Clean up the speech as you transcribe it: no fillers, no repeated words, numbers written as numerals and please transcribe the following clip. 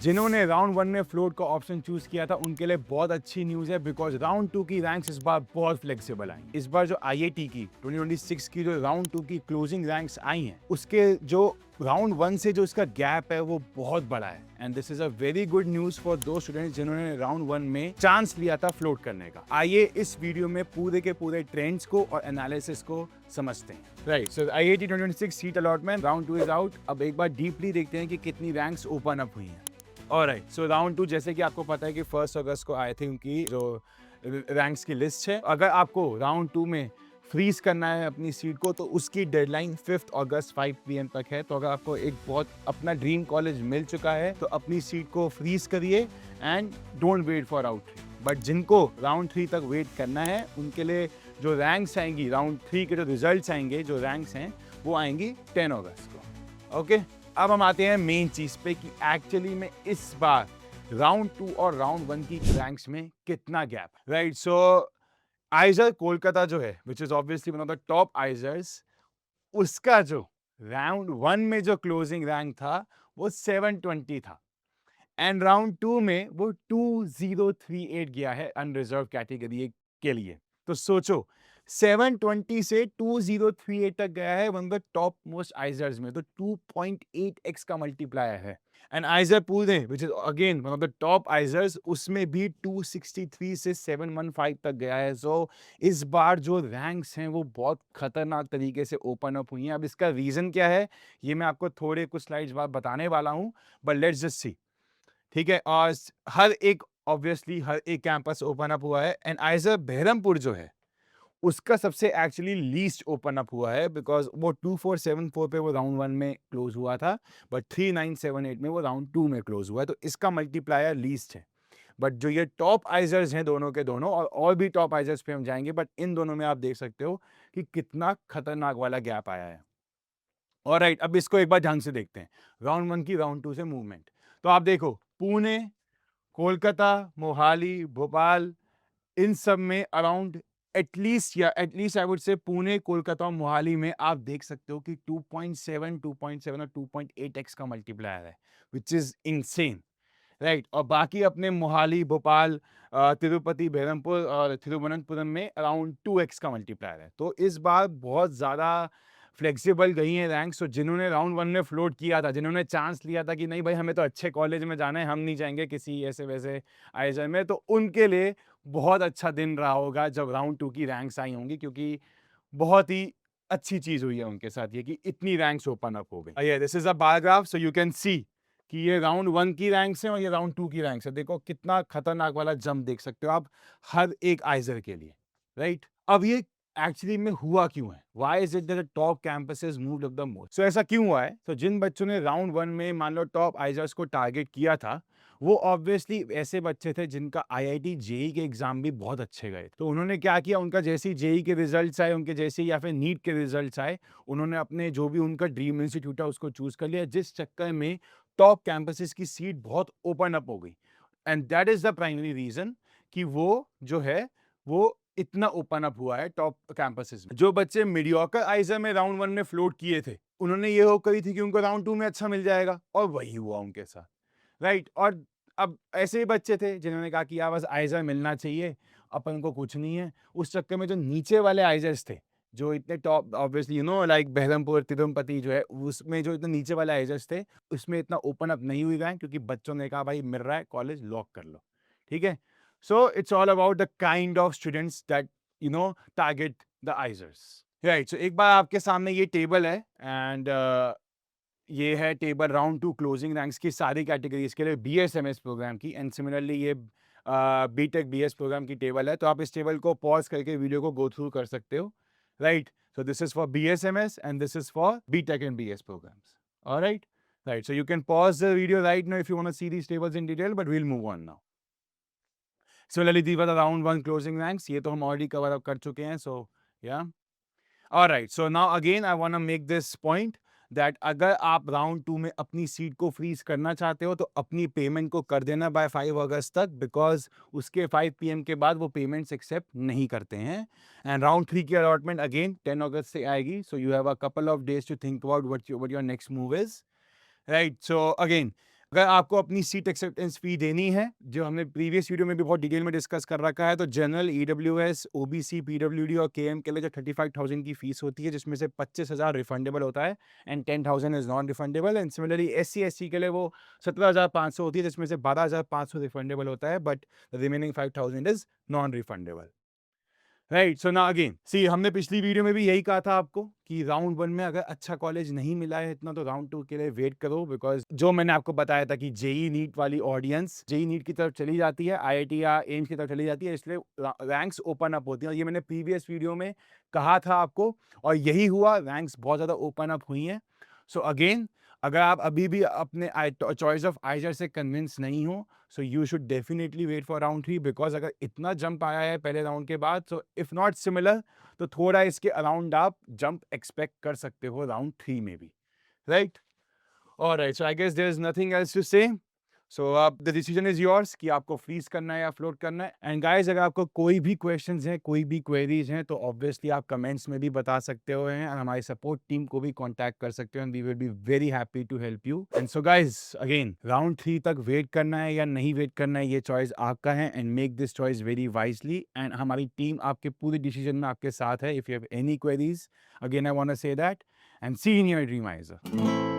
जिन्होंने राउंड 1 में फ्लोट का ऑप्शन चूज किया था उनके लिए बहुत अच्छी न्यूज़ है, बिकॉज राउंड 2 की रैंक्स इस बार बहुत फ्लेक्सिबल आई। इस बार जो आईआईटी की 2026 की जो राउंड 2 की क्लोजिंग रैंक्स आई हैं, उसके जो राउंड 1 से जो इसका गैप है वो बहुत बड़ा है। And this is a very good news for दो स्टूडेंट्स जिन्होंने राउंड 1 में चांस लिया था फ्लोट करने का। आइए इस वीडियो में पूरे के पूरे ट्रेंड्स को और एनालिसिस को समझते हैं। Right, so IIT 2026 seat allotment round 2 is out. अब एक बार डीपली देखते हैं कि कितनी रैंक्स ओपन अप हुई हैं। ऑलराइट, सो राउंड 2 जैसे कि आपको पता है कि 1 अगस्त को आए थे उनकी जो रैंक्स की लिस्ट है। अगर आपको राउंड 2 में फ्रीज करना है अपनी सीट को तो उसकी डेडलाइन 5 अगस्त 5 PM तक है। तो अगर आपको एक बहुत अपना ड्रीम कॉलेज मिल चुका है तो अपनी सीट को फ्रीज करिए and don't wait for round 3। But जिनको राउंड 3 तक वेट करना है उनके लिए जो रैंक्स आएंगी, राउंड 3 के जो रिजल्ट्स आएंगे, जो रैंक्स हैं वो आएंगी 10 अगस्त को। ओके, अब हम आते हैं मेन चीज पे कि एक्चुअली में इस बार राउंड 2 और राउंड 1 की रैंक्स में कितना gap. Right, so IISER Kolkata जो है which is obviously one of the top IISERs, उसका जो राउंड 1 में जो क्लोजिंग रैंक था वो 720 था एंड राउंड 2 में वो 2038 गया है अनरिजर्व कैटेगरी के लिए। तो सोचो 720 से 2038 तक गया है one of the top most IISERs में, तो 2.8x का मल्टीप्लायर है। And IISER Pune which is again one of the top IISERs, उसमें भी 263 से 715 तक गया है। सो इस बार जो रैंक्स हैं वो बहुत खतरनाक तरीके से ओपन अप हुई हैं। अब इसका रीजन क्या है ये मैं आपको थोड़े कुछ स्लाइड्स बाद बताने वाला हूं, बट लेट्स जस्ट सी। ठीक है, और हर एक ऑब्वियसली हर एक कैंपस ओपन अप हुआ है एंड आइजर बहरमपुर जो है उसका सबसे एक्चुअली लीस्ट ओपन अप हुआ है, बिकॉज वो 2474 पे वो राउंड 1 में क्लोज हुआ था, बट 3978 में वो राउंड 2 में क्लोज हुआ है। तो इसका मल्टीप्लायर लीस्ट है। बट जो ये टॉप आइजर्स हैं दोनों के दोनों, और भी टॉप आइजर्स पे हम जाएंगे, बट इन दोनों में आप देख सकते हो कि कितना खतरनाक वाला गैप आया है। ऑलराइट, अब इसको एक बार ढंग से देखते हैं राउंड 1 की राउंड 2 से मूवमेंट। तो आप देखो पुणे, कोलकाता, मोहाली, भोपाल, इन सब में around at least I would say Pune, Kolkata और मोहाली में आप देख सकते हो कि 2.7 और 2.8x का मल्टीप्लायर है, विच इज इनसेन। राइट, और बाकी अपने मोहाली, भोपाल, तिरुपति, बहरमपुर और तिरुवनंतपुरम में अराउंड 2x का मल्टीप्लायर है। तो इस बार बहुत ज़्यादा फ्लेक्सिबल गई हैं रैंक्स। तो जिन्होंने राउंड 1 में फ्लोट किया था, जिन्होंने चांस लिया था कि नहीं भाई हमें तो अच्छे कॉलेज में जाना है, हम नहीं जाएंगे किसी ऐसे वैसे आइजर में, तो उनके लिए बहुत अच्छा दिन रहा होगा जब राउंड 2 की रैंक्स आई होंगी, क्योंकि बहुत ही अच्छी चीज़ हुई है उनके साथ ये कि इतनी रैंक्स ओपन अप हो गई। This is a bar graph, so you can see कि ये राउंड 1 की रैंक्स हैं और ये राउंड 2 की रैंक्स है। देखो कितना खतरनाक वाला जंप देख सकते हो आप हर एक आइजर के लिए। राइट, अब ये एक्चुअली में हुआ क्यों है? Why is it that the top campuses moved up the most? So ऐसा क्यों हुआ है? तो जिन बच्चों ने राउंड 1 में मान लो टॉप आइजर्स को टारगेट किया था, वो ऑब्वियसली ऐसे बच्चे थे जिनका आईआईटी जेई के एग्जाम भी बहुत अच्छे गए। तो उन्होंने क्या किया, उनका जैसे ही जेई के रिजल्ट्स आए, उनके जैसे ही या फिर नीट के रिजल्ट्स आए, उन्होंने अपने जो भी उनका ड्रीम इंस्टीट्यूट है उसको चूज कर लिया, जिस चक्कर में टॉप कैंपसेस की सीट बहुत ओपन अप हो गई। And that is the primary reason कि वो जो है वो इतना ओपन अप हुआ है टॉप कैंपसेस में। जो बच्चे मीडियोकर आइजर में राउंड 1 में फ्लोट किए थे, उन्होंने ये होप करी थी कि उनको राउंड 2 में अच्छा मिल जाएगा, और वही हुआ उनके साथ। राइट, और अब ऐसे ही बच्चे थे जिन्होंने कहा कि यार बस आइजर मिलना चाहिए, अपन को कुछ नहीं है। उस चक्कर में जो नीचे वाले आइजर्स थे, जो इतने top obviously like Berhampur, Tirupati जो है, उसमें जो इतने नीचे वाले आइजर्स थे उसमें इतना ओपन अप नहीं हुई गए, क्योंकि बच्चों ने कहा भाई मिल रहा है कॉलेज, लॉक कर लो। ठीक है, so it's all about the kind of students that target the IISERs. Right, so एक बार आपके सामने ये टेबल है एंड ये है टेबल राउंड 2 क्लोजिंग रैंक्स की सारी कैटेगरीज के लिए बीएसएमएस प्रोग्राम की, एंड सिमिलरली ये बीटेक बीएस प्रोग्राम की टेबल है। तो आप इस टेबल को पॉज करके वीडियो को गो थ्रू कर सकते हो। Right, so this is for BSMS and this is for BTech and BS programs. All right, right. So you can pause the video right now if you want to see these tables in detail, but we'll move on now. Similarly, these were the round 1 closing ranks. ये तो हम already cover up कर चुके हैं. So yeah. All right. So now again, I want to make this point that अगर आप round 2 में अपनी सीट को फ्रीज करना चाहते हो तो अपनी पेमेंट को कर देना बाय 5 अगस्त तक, बिकॉज उसके 5 PM के बाद वो पेमेंट्स एक्सेप्ट नहीं करते हैं। एंड राउंड 3 की अलॉटमेंट अगेन 10 अगस्त से आएगी, so you have a couple of days to think about what your next move is. Right, so again अगर आपको अपनी सीट एक्सेप्टेंस फी देनी है, जो हमने प्रीवियस वीडियो में भी बहुत डिटेल में डिस्कस कर रखा है, तो जनरल, ईडब्ल्यूएस, ओबीसी, पीडब्ल्यूडी और केएम के लिए जो 35,000 की फीस होती है, जिसमें से 25,000 रिफंडेबल होता है and 10,000 is non refundable. And similarly SC ST के लिए वो 17,500 होती है, जिसमें से 12,500 रिफंडेबल होता है, but remaining 5,000 is non refundable. Right, so ना अगेन सी, हमने पिछली वीडियो में भी यही कहा था आपको कि राउंड 1 में अगर अच्छा कॉलेज नहीं मिला है इतना, तो राउंड 2 के लिए वेट करो, बिकॉज जो मैंने आपको बताया था कि जेई नीट वाली ऑडियंस जेई नीट की तरफ चली जाती है, आईआईटी या एम्स की तरफ चली जाती है, इसलिए रैंक्स ओपन अप होती हैं। और ये मैंने प्रीवियस वीडियो में कहा था आपको, और यही हुआ, रैंक्स बहुत ज़्यादा ओपन अप हुई हैं। सो अगेन, अगर आप अभी भी अपने चॉइस ऑफ आइजर से कन्विंस नहीं हो, so you should definitely wait for round 3, because अगर इतना जंप आया है पहले राउंड के बाद, सो इफ नॉट सिमिलर, तो थोड़ा इसके अराउंड आप जंप एक्सपेक्ट कर सकते हो राउंड 3 में भी, right? Alright, so I guess there is nothing else to say. So अब द डिसीजन इज योर्स कि आपको फ्रीज करना है या फ्लोट करना है। एंड गाइस, अगर आपको कोई भी क्वेश्चंस हैं, कोई भी क्वेरीज हैं, तो ऑब्वियसली आप कमेंट्स में भी बता सकते हो हैं, और हमारी सपोर्ट टीम को भी कांटेक्ट कर सकते हो, and we will be very happy to help you. And so guys, again round 3 तक वेट करना है या नहीं वेट करना है, ये चॉइस आपका है, and make this choice very wisely. And हमारी टीम आपके पूरे डिसीजन में आपके साथ है। If you have any queries, again I want to say that, and see in your dream आइजर।